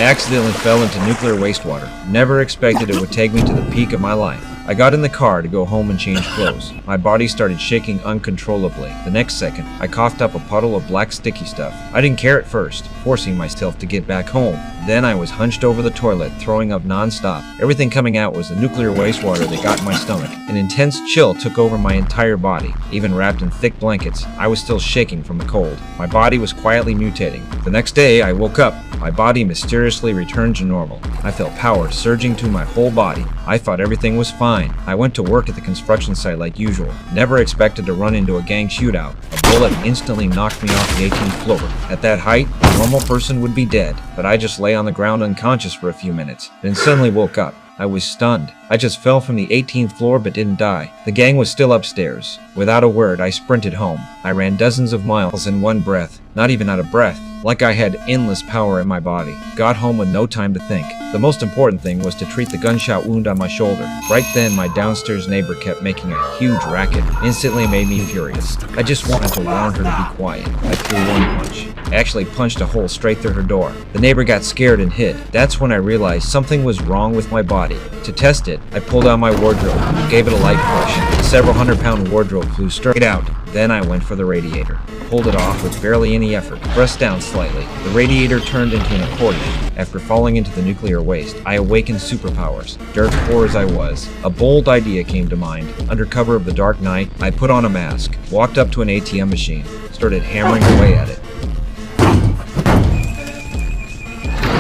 I accidentally fell into nuclear wastewater. Never expected it would take me to the peak of my life. I got in the car to go home and change clothes. My body started shaking uncontrollably. The next second, I coughed up a puddle of black sticky stuff. I didn't care at first, forcing myself to get back home. Then I was hunched over the toilet, throwing up non-stop. Everything coming out was the nuclear wastewater that got in my stomach. An intense chill took over my entire body. Even wrapped in thick blankets, I was still shaking from the cold. My body was quietly mutating. The next day, I woke up. My body mysteriously returned to normal. I felt power surging to my whole body. I thought everything was fine. I went to work at the construction site like usual. Never expected to run into a gang shootout. A bullet instantly knocked me off the 18th floor. At that height, a normal person would be dead, but I just lay on the ground unconscious for a few minutes, then suddenly woke up. I was stunned. I just fell from the 18th floor but didn't die. The gang was still upstairs. Without a word, I sprinted home. I ran dozens of miles in one breath, not even out of breath, like I had endless power in my body. Got home with no time to think. The most important thing was to treat the gunshot wound on my shoulder. Right then, my downstairs neighbor kept making a huge racket. Instantly made me furious. I just wanted to warn her to be quiet. I threw one punch. I actually punched a hole straight through her door. The neighbor got scared and hid. That's when I realized something was wrong with my body. To test it, I pulled out my wardrobe and gave it a light push. The several hundred-pound wardrobe flew straight out. Then I went for the radiator. Pulled it off with barely any effort. Pressed down slightly. The radiator turned into an accordion. After falling into the nuclear waste, I awakened superpowers. Dirt poor as I was, a bold idea came to mind. Under cover of the dark night, I put on a mask, walked up to an ATM machine, started hammering away at it.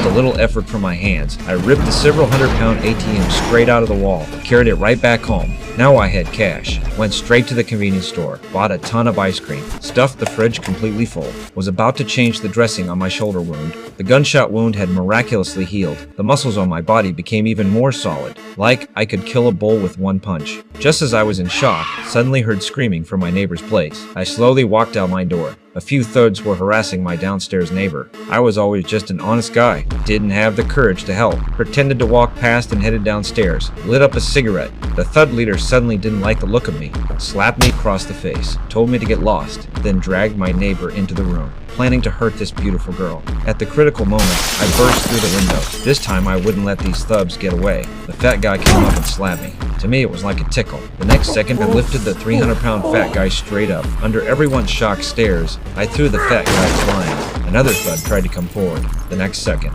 With a little effort from my hands, I ripped the several hundred-pound ATM straight out of the wall, carried it right back home. Now I had cash. Went straight to the convenience store, bought a ton of ice cream, stuffed the fridge completely full, was about to change the dressing on my shoulder wound. The gunshot wound had miraculously healed. The muscles on my body became even more solid, like I could kill a bull with one punch. Just as I was in shock, suddenly heard screaming from my neighbor's place. I slowly walked out my door. A few thugs were harassing my downstairs neighbor. I was always just an honest guy, didn't have the courage to help, pretended to walk past and headed downstairs, lit up a cigarette. The thug leader suddenly didn't like the look of me, slapped me across the face, told me to get lost, then dragged my neighbor into the room, planning to hurt this beautiful girl. At the critical moment, I burst through the window. This time I wouldn't let these thugs get away. The fat guy came up and slapped me. To me, it was like a tickle. The next second, I lifted the 300-pound fat guy straight up. Under everyone's shocked stares, I threw the fat guy flying. Another thug tried to come forward. The next second,